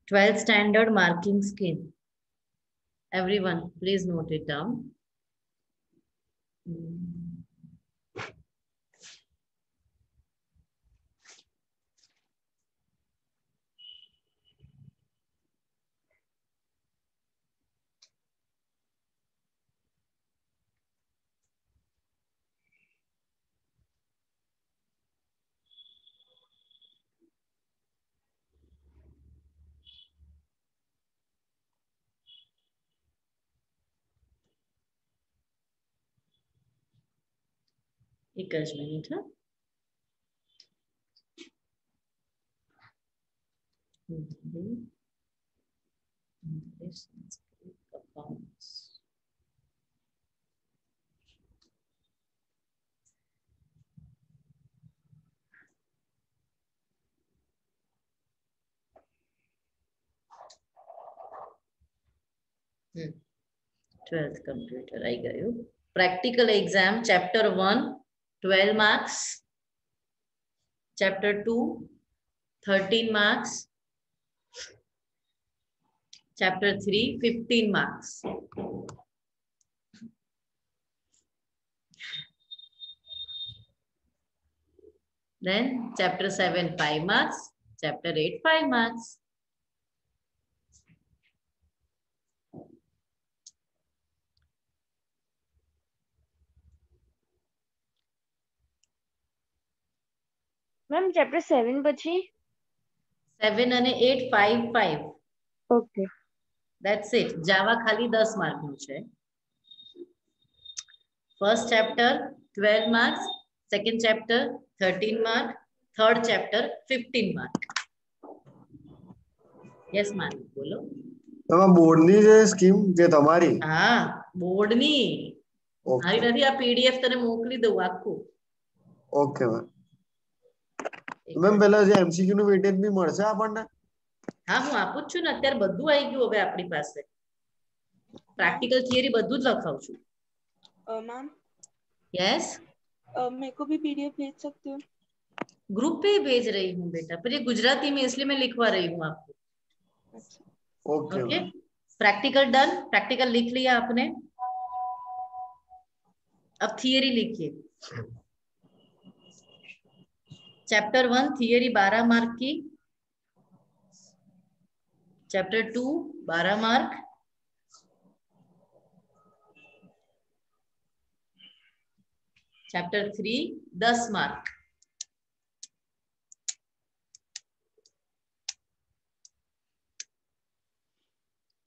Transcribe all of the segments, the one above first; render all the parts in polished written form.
12th standard marking scheme. Everyone, please note it down. एक minute है। accounts. Hmm. 12th computer आई गयो। Practical exam chapter 1 12 marks, chapter 2 13 marks, chapter 3 15 marks. Then chapter 7 5 marks, chapter 8 5 marks. Ma'am chapter 7 પછી 7 અને 8 5 5. Okay That's it. Java ખાલી 10 mark નું છે. First chapter 12 marks, second chapter 13 mark, third chapter 15 mark. Yes ma'am, બોલો. તમારા બોર્ડની જે scheme જે તમારી હા બોર્ડની મારી નથી, આ પીડીએફ તને મોકલી દઉં આખું. ઓકે મેમ પહેલા જે એમસીક્યુ નું વેટેજ બી મળશે આપણને? હા હું આપું જ છું ને, અત્યારે બધું આવી ગયું હવે આપણી પાસે. પ્રેક્ટિકલ થિયરી બધું જ લખાવું છું. मैम यस मेरे को भी पीडीएफ भेज सकते हो? ग्रुप पे ही भेज रही हूँ बेटा, पर ये गुजराती में इसलिए मैं लिखवा रही हूँ आपको. अच्छा okay okay practical done, practical लिख लिया आपने, अब थियरी लिखिए. चैप्टर 1 थियरी 12 मार्क की, chapter 2 12 mark, chapter 3 10 mark,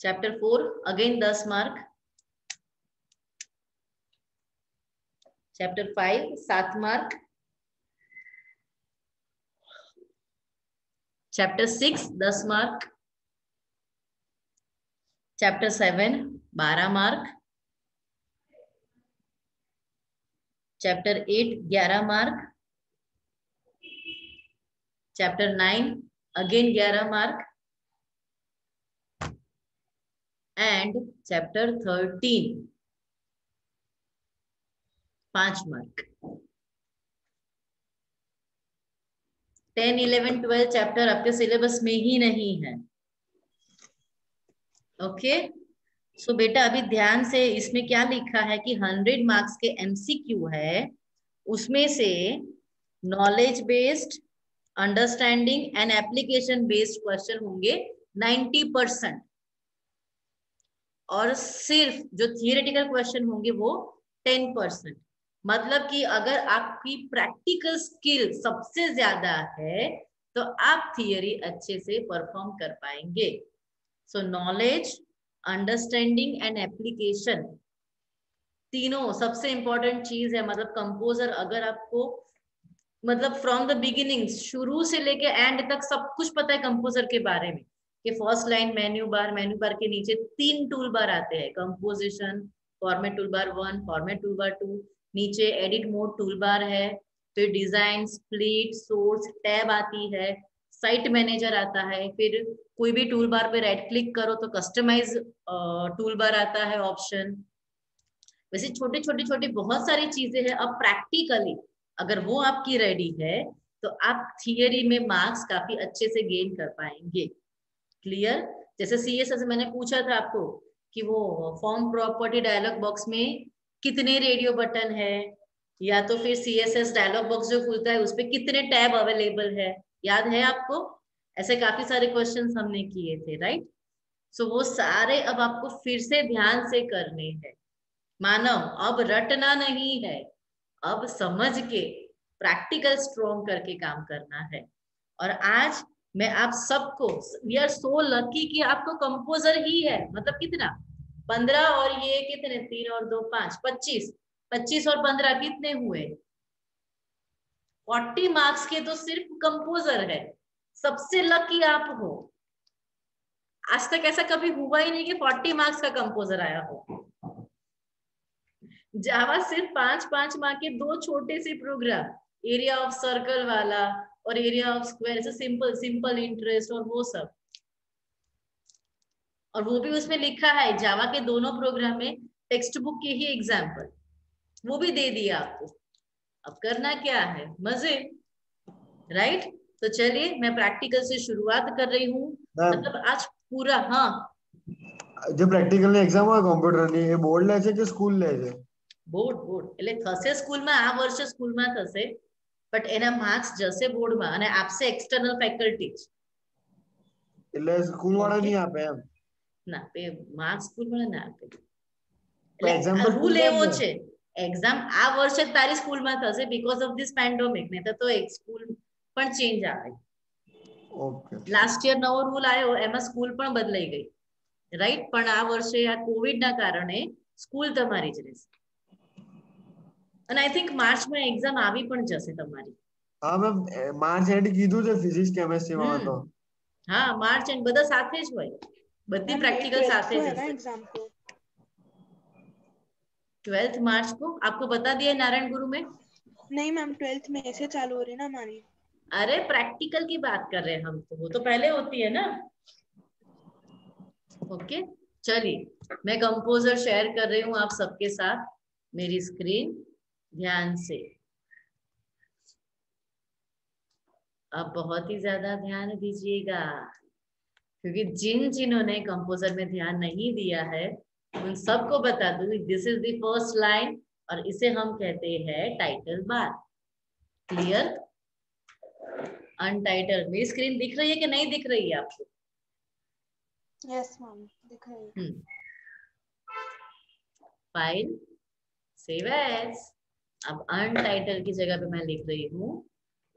chapter 4 again 10 mark, chapter 5 7 mark, chapter 6 10 mark, chapter 7 12 mark, chapter 8 11 mark, chapter 9 again 11 mark, and chapter 13 5 mark. 10 11 12 chapter आपके syllabus में ही नहीं है. ओके सो बेटा अभी ध्यान से, इसमें क्या लिखा है कि 100 मार्क्स के एमसीक्यू है, उसमें से knowledge based, understanding and application based question होंगे 90%, और सिर्फ जो थियोरेटिकल क्वेश्चन होंगे वो 10%. मतलब कि अगर आपकी प्रैक्टिकल स्किल सबसे ज्यादा है तो आप थियरी अच्छे से परफॉर्म कर पाएंगे. सो नॉलेज, अंडरस्टैंडिंग एंड एप्लीकेशन तीनों सबसे इंपॉर्टेंट चीज है. मतलब कंपोजर अगर आपको मतलब फ्रॉम द बिगिनिंग, शुरू से लेके एंड तक सब कुछ पता है कंपोजर के बारे में, कि फर्स्ट लाइन मेन्यू बार के नीचे 3 टूल बार आते हैं, composition, format tool bar 1, format tool bar 2, नीचे एडिट मोड टूल बार है, फिर डिजाइन, स्प्लिट, सोर्स, टैब आती है, साइट मैनेजर आता है, फिर कोई भी टूल बार पे राइट क्लिक करो तो कस्टमाइज टूल बार आता है ऑप्शन. वैसे छोटी छोटी छोटी बहुत सारी चीजें हैं. अब प्रैक्टिकली अगर वो आपकी रेडी है तो आप थियरी में मार्क्स काफी अच्छे से गेन कर पाएंगे. क्लियर? जैसे CSS मैंने पूछा था आपको कि वो फॉर्म प्रॉपर्टी डायलॉग बॉक्स में कितने रेडियो बटन है, या तो फिर CSS डायलॉग बॉक्स जो खुलता है उसपे कितने टैब अवेलेबल है, याद है आपको? ऐसे काफी सारे क्वेश्चंस हमने किए थे, राइट? सो वो सारे अब आपको फिर से ध्यान से करने हैं। मानव, अब रटना नहीं है, अब समझ के प्रैक्टिकल स्ट्रॉन्ग करके काम करना है। और आज मैं आप सबको, वी आर सो लकी कि आपको कंपोजर ही है। मतलब कितना, 15 और ये कितने, 3 और 2 5, 25, 25 और 15 कितने हुए? 40 मार्क्स के तो सिर्फ कंपोजर है। सबसे लकी आप हो। आज तक ऐसा कभी हुआ ही नहीं कि 40 मार्क्स का कंपोजर आया हो। जावा सिर्फ 5-5 मार्क के 2 छोटे से प्रोग्राम, एरिया ऑफ सर्कल वाला और एरिया ऑफ स्क्वायर, ऐसे सिंपल सिंपल इंटरेस्ट और वो सब, और वो भी उसमें लिखा है जावा के दोनों प्रोग्राम में टेक्स्ट बुक के ही एग्जाम्पल, वो भी दे दिया आपको। अब करना क्या है, मजे, राइट? तो चलिए मैं प्रैक्टिकल से शुरुआत कर रही हूँ। मतलब आज पूरा, हाँ જે પ્રેક્ટિકલ ની એક્ઝામ હોય કોમ્પ્યુટર ની એ બોર્ડ લે છે કે સ્કૂલ લે છે? બોર્ડ એટલે થશે સ્કૂલમાં, આ વર્ષે સ્કૂલમાં થશે, બટ એના માર્ક્સ જશે બોર્ડમાં અને આપશે એક્સટર્નલ ફેકલ્ટી જ. એટલે સ્કૂલ વાળા Okay. નહીં આપે એમ? ના, માર્ક્સ સ્કૂલમાં ના આપે. એક્ઝામ એટલે તો રૂલ સ્કૂલ એવો ને? છે, એક્ઝામ આ વર્ષે તારી સ્કૂલમાં થશે બીકોઝ ઓફ ધીસ પેન્ડેમિક, નહીં તો એક સ્કૂલ પણ ચેન્જ આવે. ઓકે. લાસ્ટ યર નવો રૂલ આવ્યો, એમાં સ્કૂલ પણ બદલાઈ ગઈ, રાઈટ? પણ આ વર્ષે આ કોવિડના કારણે સ્કૂલ તમારી જ રહેશે. અને આઈ થિંક માર્ચમાં એક્ઝામ આવી પણ જશે તમારી. હા મેમ, માર્ચ એન્ડ કીધું છે ફિઝિક્સ કેમેસ્ટ્રી માં તો. હા, માર્ચ એન્ડ બધા સાથે જ હોય, બધી પ્રેક્ટિકલ સાથે જ હશે. एग्जाम को 12th मार्च को आपको बता दिया नारायण गुरु में? नहीं मैम, 12th में ऐसे चालू हो रही ना हमारी। अरे प्रैक्टिकल की बात कर रहे हैं हम, तो वो तो पहले होती है ना। ओके, चलिए मैं कंपोजर शेयर कर रही हूँ आप सबके साथ मेरी स्क्रीन, ध्यान से। अब बहुत ही ज्यादा ध्यान दीजिएगा, क्योंकि जिन्होंने कंपोजर में ध्यान नहीं दिया है उन सबको बता दूं, this is the first line और इसे हम कहते हैं टाइटल बार। क्लियर? अनटाइटल। मेरी स्क्रीन दिख रही है कि नहीं दिख रही है आपको? यस मैम, दिख रही है। File, save as. अब अनटाइटल की जगह पे मैं लिख रही हूँ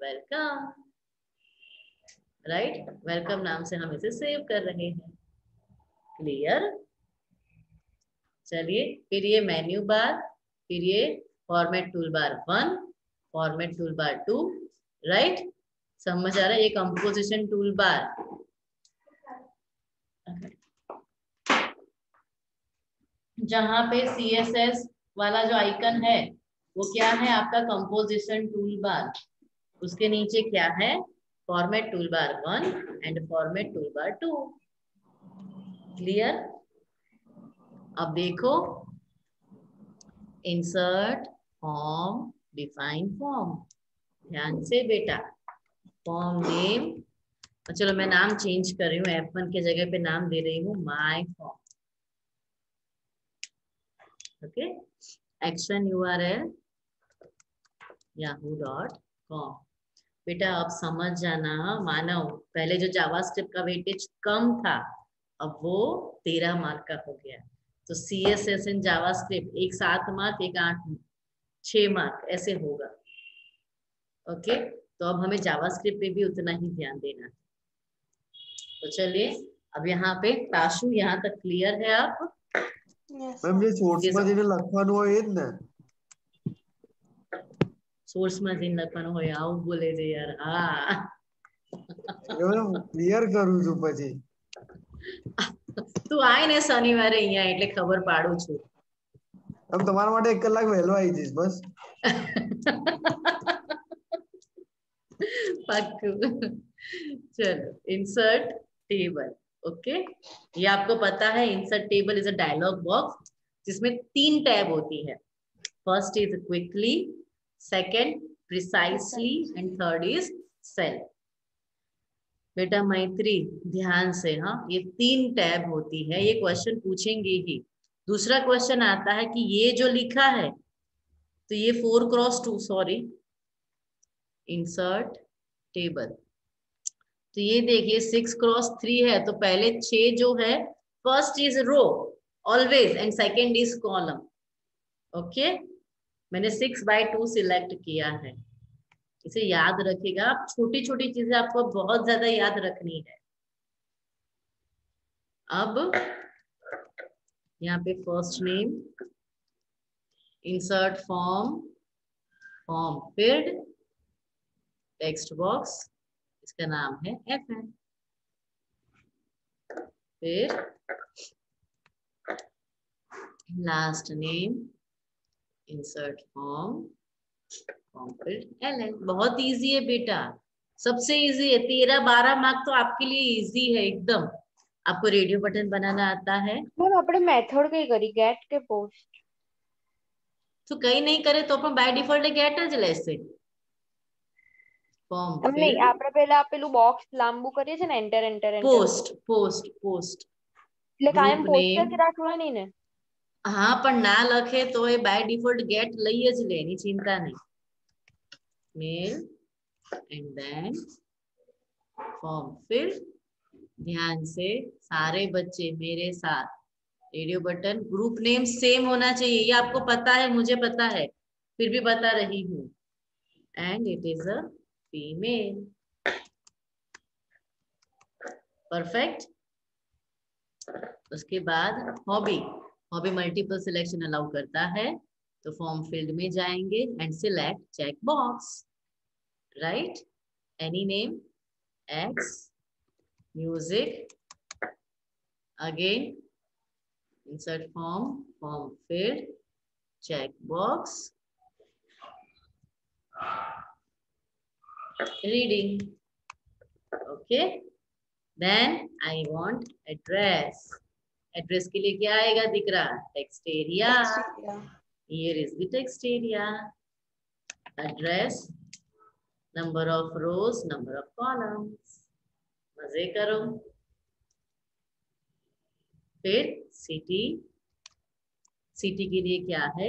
वेलकम, राइट? वेलकम नाम से हम इसे सेव कर रहे हैं। क्लियर? चलिए, फिर ये मेन्यू बार, फिर ये format tool bar 1, format tool bar 2, right? समझ आ रहा है? ये कंपोजिशन टूल बार, जहां पे CSS वाला जो आइकन है वो क्या है आपका, कंपोजिशन टूल बार। उसके नीचे क्या है, format tool bar 1 and format tool bar 2। Clear? अब देखो, इंसर्ट फॉर्म, डिफाइन फॉर्म, ध्यान से बेटा। फॉर्म नेम, चलो मैं नाम चेंज कर रही हूँ, F1 के जगह पे नाम दे रही हूँ my form. Okay, action URL yahoo.com। बेटा अब समझ जाना मानव, पहले जो जावास्क्रिप्ट का वेटेज कम था अब वो 13 मार्क का हो गया। तो CSS इन जावास्क्रिप्ट एक 7 मार्क, एक 8, 6 मार्क ऐसे होगा। ओके, तो अब हमें जावास्क्रिप्ट पे भी उतना ही ध्यान देना है। तो चलिए, अब यहाँ पे ताशु, यहाँ तक क्लियर है आप? મેમ જે સોર્સ માં જેને લખવાનું હોય એ જ ને? સોર્સ માં જઈને લખવાનું હોય, આવું બોલે છે યાર। હા, ક્લિયર કરું છું પછી। તું આય ને શનિવારે અહીંયા એટલે ખબર પાડું છું। આમ તમારા માટે 1 કલાક વહેલો આવી જઈશ બસ। पक्कू। चलो, इंसर्ट टेबल। ओके, ये आपको पता है insert table is a dialog box जिसमें 3 टैब होती है। First is quickly, second precisely and third is cell. बेटा मैत्री ध्यान से, हाँ ये 3 टैब होती है, ये क्वेश्चन पूछेंगे ही। दूसरा क्वेश्चन आता है कि ये जो लिखा है तो ये 4x2, सॉरी, इंसर्ट टेबल। तो ये देखिए 6x3 है, तो पहले 6 जो है, first is row always and second is column. Okay, मैंने 6/2 सिलेक्ट किया है। इसे याद रखिएगा आप, छोटी छोटी चीजें आपको बहुत ज्यादा याद रखनी है। अब यहाँ पे first name, insert form, form field, text box, इसका नाम है FN। फिर last name, insert form, form field LN। बहुत इजी है बेटा, सबसे इजी है। 13-12 मार्क तो आपके लिए इजी है एकदम। आपको रेडियो बटन बनाना आता है? मैम આપણે મેથડ કઈ કરી ગેટ કે પોસ્ટ? तो कहीं नहीं करे तो अपन बाय डिफॉल्ट गेट જ લેશે। ફોર્મ એમ નહીં, ફિલ્ડ, આપણે પહેલા પેલું બોક્સ લાંબુ કરીએ છે ને enter enter enter, post post post, એટલે કાયમ ગ્રુપ પોસ્ટ नेम। જ રાખવાની ને? हाँ पर ना लखे तो ये बाय डिफॉल्ट गेट લઈએ જ લે, એની चिंता नहीं। Mail and then form field. ध्यान से सारे बच्चे मेरे साथ, radio button, group name same होना चाहिए, ये आपको पता है, मुझे पता है, फिर भी बता रही हूँ। And it is a female. Perfect. उसके बाद hobby, hobby multiple selection allow करता है, तो फॉर्म फील्ड में जाएंगे and select check box, right, any name, X, music, again insert form, form field, check box, reading. Okay, then I want address. Address के लिए क्या आएगा दिख रहा? Text area. Here is the text area. Address, number of rows, number of columns. मजे करो। फिर city, city के लिए क्या है?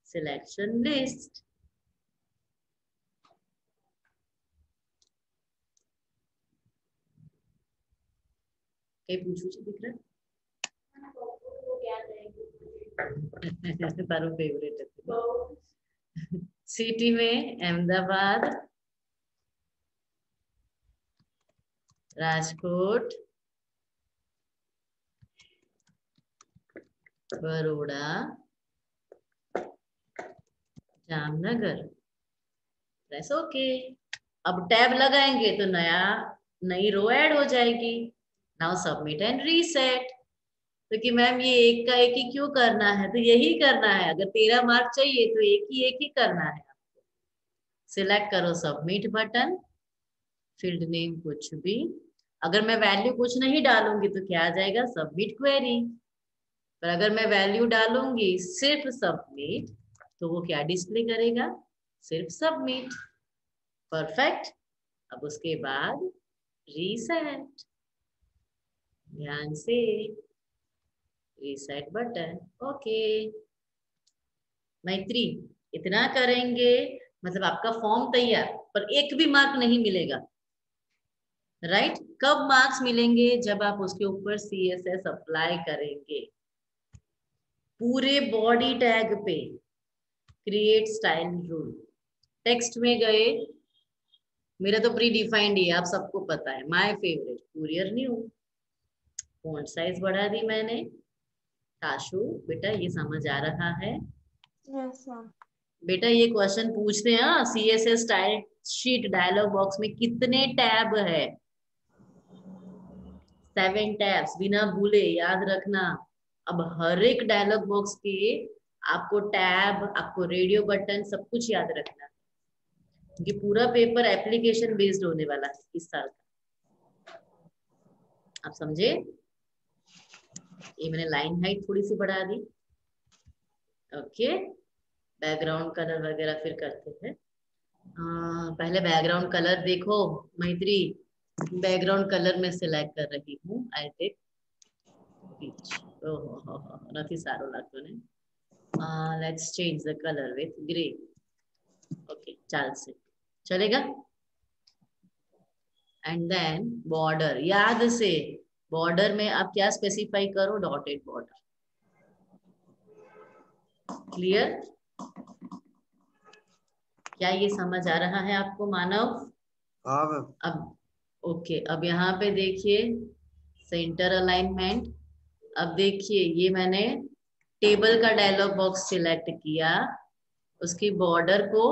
Selection list. कहीं पूछू छे दिख रहा? तारो फेवरेट है। सिटी में अहमदाबाद, राजकोट, बड़ोड़ा, जामनगर। Press okay. अब टैब लगाएंगे तो नई रो ऐड हो जाएगी। Now submit and reset. तो कि मैम ये एक का एक ही क्यों करना है? तो यही करना है, अगर 13 मार्क चाहिए तो एक ही करना है आपको। सिलेक्ट करो सबमिट बटन, फील्ड नेम कुछ भी। अगर मैं वैल्यू कुछ नहीं डालूंगी तो क्या आ जाएगा? Submit query. पर अगर मैं वैल्यू डालूंगी सिर्फ सबमिट, तो वो क्या डिस्प्ले करेगा? सिर्फ सबमिट। परफेक्ट। अब उसके बाद रीसेट, ध्यान से, रीसेट बटन, ओके। मैत्री इतना करेंगे मतलब आपका फॉर्म तैयार, पर एक भी मार्क नहीं मिलेगा, राइट? कब मार्क्स मिलेंगे? जब आप उसके ऊपर CSS अप्लाई करेंगे। पूरे बॉडी टैग पे क्रिएट स्टाइल रूल, टेक्स्ट में गए, मेरा तो प्री डिफाइंड ही है, आप सबको पता है, my favourite courier new. Font size बढ़ा दी मैंने। ताशु बेटा ये समझ आ रहा है? Yes ma'am. बेटा ये क्वेश्चन पूछते हैं CSS style sheet dialog box में कितने टैब है? 7 टैब्स, बिना भूले याद रखना। अब हर एक डायलॉग बॉक्स के आपको टैब, आपको रेडियो बटन, सब कुछ याद रखना है, क्योंकि पूरा पेपर एप्लीकेशन बेस्ड होने वाला है इस साल का। आप समझे? ये मैंने लाइन हाइट थोड़ी सी बढ़ा दी। ओके, बैकग्राउंड कलर वगैरह फिर करते हैं। पहले बैकग्राउंड कलर देखो मैत्री, बैकग्राउंड कलर में सिलेक्ट कर रही हूँ. I take peach. ओहो નથી સારો લાગતો ને. Let's change the colour with grey. Okay ચાલશે, चलेगा. एंड देन बॉर्डर, याद से बॉर्डर में आप क्या स्पेसिफाई करो, डॉटेड बॉर्डर. क्लियर? क्या ये समझ आ रहा है आपको मानव? हाँ मैम. अब ओके, अब यहाँ पे देखिए सेंटर अलाइनमेंट. अब देखिए ये मैंने टेबल का डायलॉग बॉक्स सिलेक्ट किया, उसकी बॉर्डर को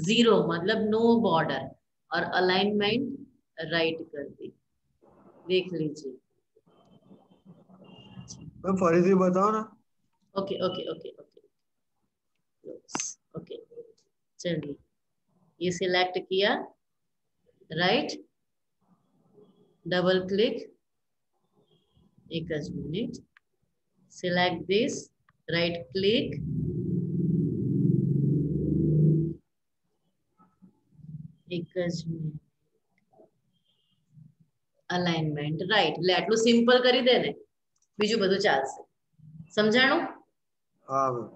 0 मतलब नो बॉर्डर और अलाइनमेंट राइट कर दी. देख लीजिए. मैम फरीदी बताओ ना. Okay okay okay okay okay. चलिए ये सिलेक्ट किया, राइट, डबल क्लिक, एक minute, select this, right click, एक मिनट, અલાઇનમેન્ટ રાઈટ. એટલે આટલું સિમ્પલ કરી દે ને, બીજું બધું ચાલશે. સમજાણું? हाँ मैम.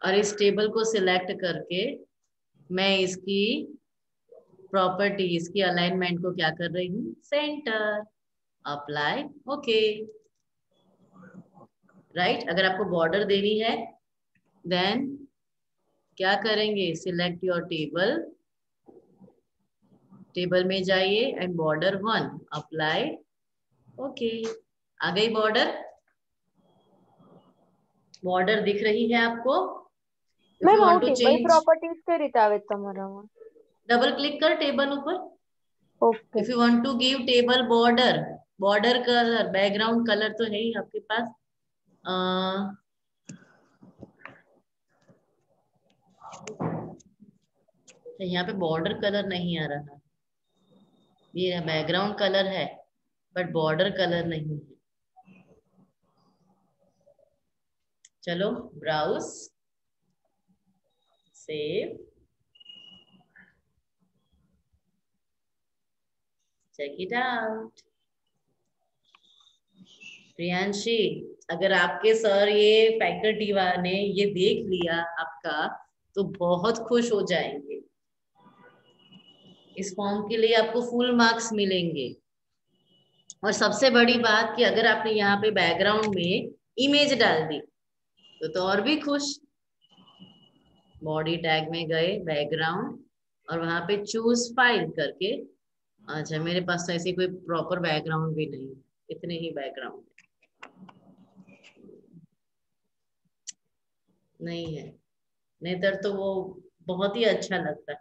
और इस टेबल को सिलेक्ट करके मैं इसकी प्रॉपर्टी, इसकी अलाइनमेंट को क्या कर रही हूँ, सेंटर. अप्लाई. Okay right. अगर आपको बॉर्डर देनी है देन क्या करेंगे, सिलेक्ट योर टेबल, टेबल में जाइए एंड बॉर्डर 1 अप्लाई. ओके आ गई बॉर्डर. बॉर्डर दिख रही है आपको? મેમ આવું ટેબલ પ્રોપર્ટીઝ કઈ રીતે આવે તમારામાં? डबल क्लिक कर टेबल ऊपर. Okay. If you want to give table border, border colour, background colour तो है ही आपके पास. यहाँ पे बॉर्डर कलर नहीं आ रहा, ये बैकग्राउंड कलर है बट बॉर्डर कलर नहीं है. चलो browse, save, check it out. Priyanshi, अगर आपके सर ये फैकल्टी ने ये देख लिया आपका तो बहुत खुश हो जाएंगे. इस फॉर्म के लिए आपको फुल मार्क्स मिलेंगे. और सबसे बड़ी बात कि अगर आपने यहाँ पे बैकग्राउंड में इमेज डाल दी तो और भी खुश. बॉडी टैग में गए, बैकग्राउंड, और वहां पे चूज फाइल करके. अच्छा मेरे पास तो ऐसी कोई प्रॉपर बैकग्राउंड भी नहीं, इतने ही बैकग्राउंड नहीं है, नहीं तो वो बहुत ही अच्छा लगता है.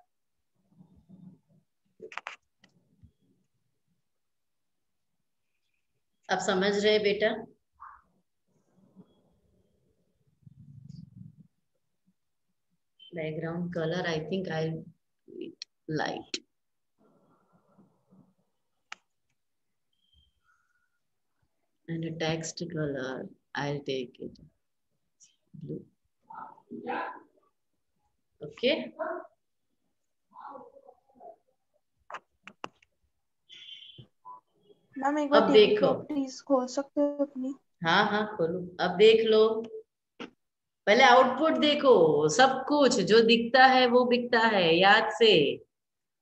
अब समझ रहे बेटा? Background colour I think I light. And a text color, I'll take it blue. Okay. Ma'am एक बार अब टेबल देखो, प्रॉपर्टीज खोल सकते हो अपनी? हाँ हाँ खोलो. अब देख लो, पहले आउटपुट देखो. सब कुछ जो दिखता है वो बिकता है. याद से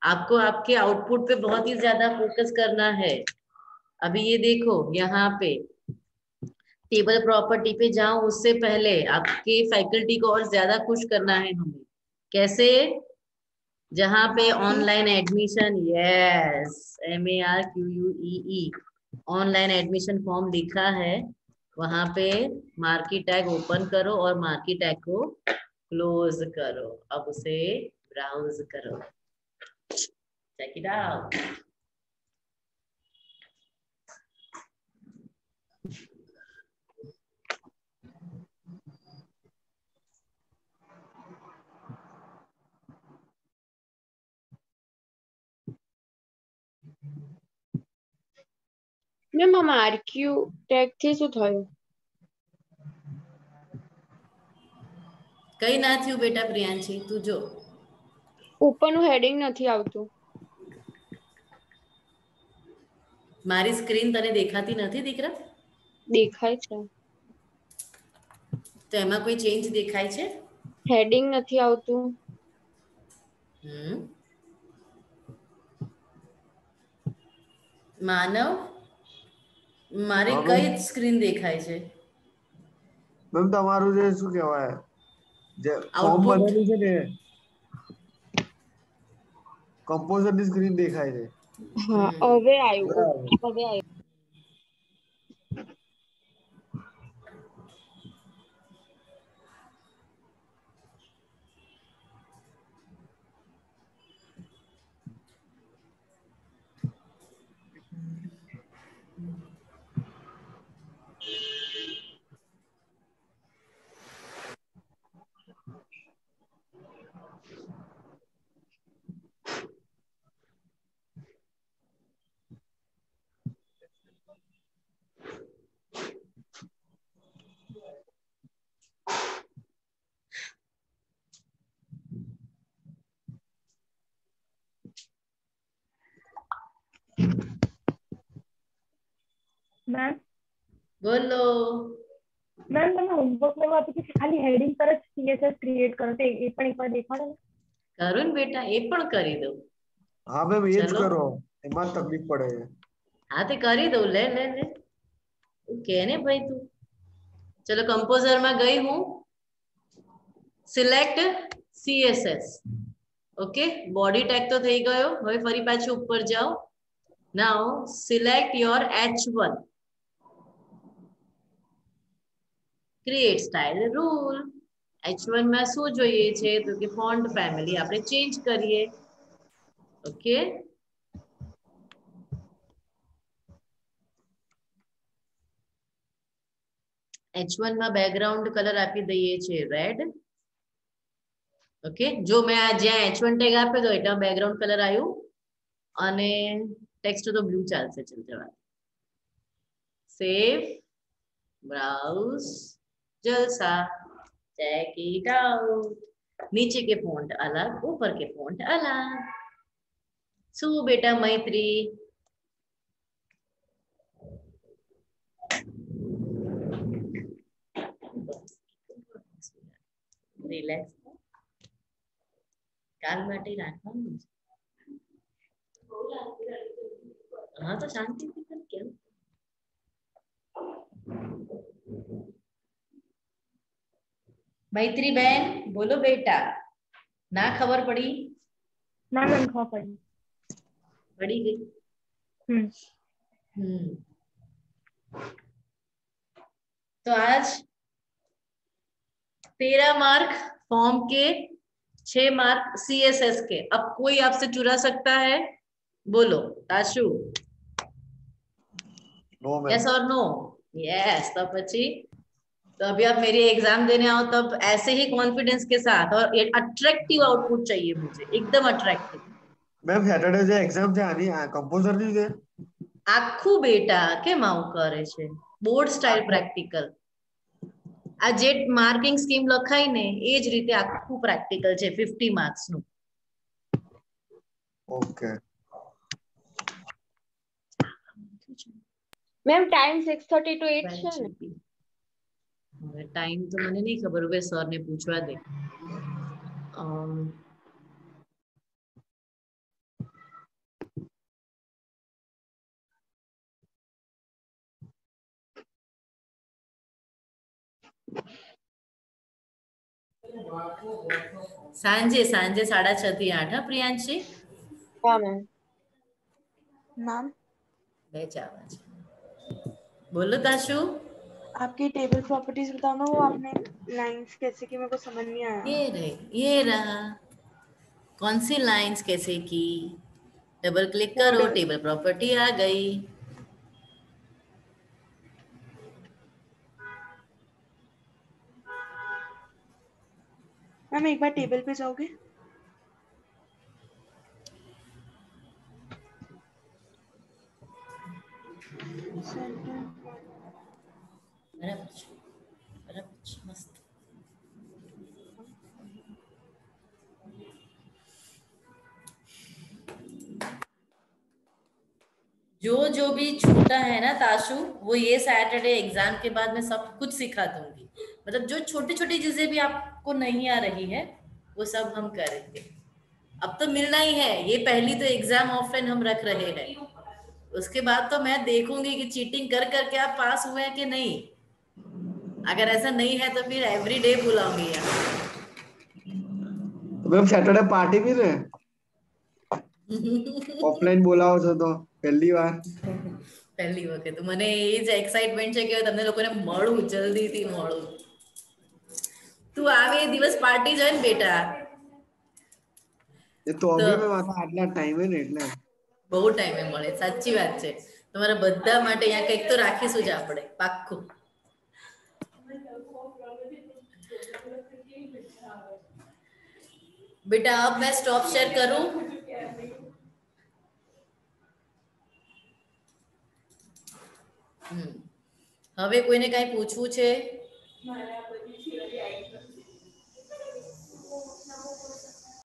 आपको आपके आउटपुट पे बहुत ही ज्यादा फोकस करना है. अभी ये देखो यहाँ पे टेबल प्रॉपर्टी पे जाओ, उससे पहले आपके फैकल्टी को और ज्यादा खुश करना है हमें. कैसे? जहाँ पे online admission, yes, MARQUEE, online admission form लिखा है, वहां पे मार्की टैग ओपन करो और मार्की टैग को क्लोज करो. अब उसे ब्राउज करो. Check it out. મેમ આમાં આરક્યુ ટેગ થી શું થયું? કઈ ના થયું બેટા પ્રિયાંશી, તું જો ઉપરનું હેડિંગ નથી આવતું. મારી સ્ક્રીન તને દેખાતી નથી દીકરા? દેખાય છે. તો એમાં કોઈ ચેન્જ દેખાય છે? હેડિંગ નથી આવતું. માનવ, મારી હા કઈ મેમ. સ્ક્રીન દેખાય છે? મેમ તમારું જે શું કહેવાય, જે ફોર્મ આઉટપુટ બનેલું છે ને, કમ્પોઝર ની સ્ક્રીન દેખાય છે. હા, હવે આવ્યું. બરાબર. હવે આવ્યું. મેમ બોલો. મેમ તમે હોમવર્ક લેવા આપી કે ખાલી હેડિંગ પર જ CSS ક્રિએટ કરો તો એ પણ એકવાર દેખાડો ને. કરું ને બેટા, એ પણ કરી દઉં. હા મેમ એ જ ચલો. કરો, એમાં જ તકલીફ પડે છે. હા તે કરી દઉં. લે લે લે, કે ને ભાઈ તું. ચલો કમ્પોઝર માં ગઈ હું. Select CSS. Okay, body tag તો થઈ ગયો. હવે ફરી પાછું ઉપર જાઓ. Now select your H1. Create style rule. H1 માં શું જોઈએ છે? તો કે ફોન્ટ ફેમિલી આપણે ચેન્જ કરીએ. ઓકે, H1 માં બેકગ્રાઉન્ડ કલર આપી દઈએ છે રેડ. ઓકે, જો મેં આ જ્યાં H1 ટેગ આપ્યો તો એટલે બેકગ્રાઉન્ડ કલર આવ્યું અને ટેક્સ્ટ તો બ્લુ ચાલશે. ચલ જવા. સેવ, બ્રાઉઝ, જલસા, ચેક ઇટ આઉટ. नीचे के फॉन्ट अलग, ऊपर के फॉन्ट अलग. શું બેટા મૈત્રી? રિલેક્સ, કાલ માટે રાખવાનું છે. હા તો શાંતિથી કર. કેમ મૈત્રી બેન બોલો બેટા? ના ખબર પડી? ના મેમ ખબર પડી. પડી ગઈ. तो आज 13 मार्क फॉर्म के, 6 मार्क CSS के. अब कोई आपसे चुरा सकता है? बोलो ताशु. No ma'am. यस और नो? यस. तो પછી तो अभी आप मेरी एग्जाम देने आओ तब ऐसे ही कॉन्फिडेंस के साथ, और अट्रैक्टिव आउटपुट चाहिए मुझे, एकदम अट्रैक्टिव. મેમ સેટરડે જે એક્ઝામ છે આની, આ કમ્પોઝર ની છે. આખું બેટા કેમ આવું કરે છે? Board style practical. આ જે માર્કિંગ સ્કીમ લખાઈ ને એ જ રીતે આખું પ્રેક્ટિકલ છે 50 માર્ક્સ નું. ઓકે મેમ ટાઈમ 6:30 to 8 છે ને? હવે ટાઈમ તો મને નહીં ખબર, હવે સર ને પૂછવા દે. સાંજે 6:30 થી 8. હા પ્રિયાંશી? હા મેમ. मैम 2 જવા છે. બોલો તાશુ. आपकी टेबल प्रॉपर्टीज बताना, वो आपने लाइंस कैसे की मेरे को समझ नहीं आया. ये रहा. कौन सी लाइंस कैसे की? डबल क्लिक करो, बॉर्डर टेबल प्रॉपर्टी आ गई. मैम एक बार टेबल पे जाओगे? બરાબર છે, બરાબર છે, મસ્ત. जो भी छूटा है ना ताशु, वो ये सैटरडे एग्जाम के बाद मैं सब कुछ सिखा दूंगी। मतलब जो छोटी छोटी चीजें भी आपको नहीं आ रही है वो सब हम करेंगे। अब तो मिलना ही है, ये पहली तो एग्जाम ऑफलाइन हम रख रहे हैं, उसके बाद तो मैं देखूंगी कि चीटिंग कर करके आप पास हुए हैं कि नहीं। अगर ऐसा नहीं है तो फिर एवरी डे बुलाऊंगी यहाँ। तो मैम सैटरडे पार्टी भी रहे ઓફલાઈન બોલાવો છો તો પહેલી વાર પહેલી વખત મને એ જ એક્સાઇટમેન્ટ છે કે તમને લોકોને મળું, જલ્દીથી મળું. તું આવે એ દિવસ પાર્ટી જોઈ ને બેટા. એ તો બી મેં માથા આટલા ટાઈમે ને એટલે બહુ ટાઈમે મળે, સાચી વાત છે. તમારા બધા માટે અહીંયા કંઈક તો રાખીશું જ આપણે, પાક્કું. बेटा अब मैं स्टॉप शेयर करूं. હવે કોઈને કઈ પૂછવું છે?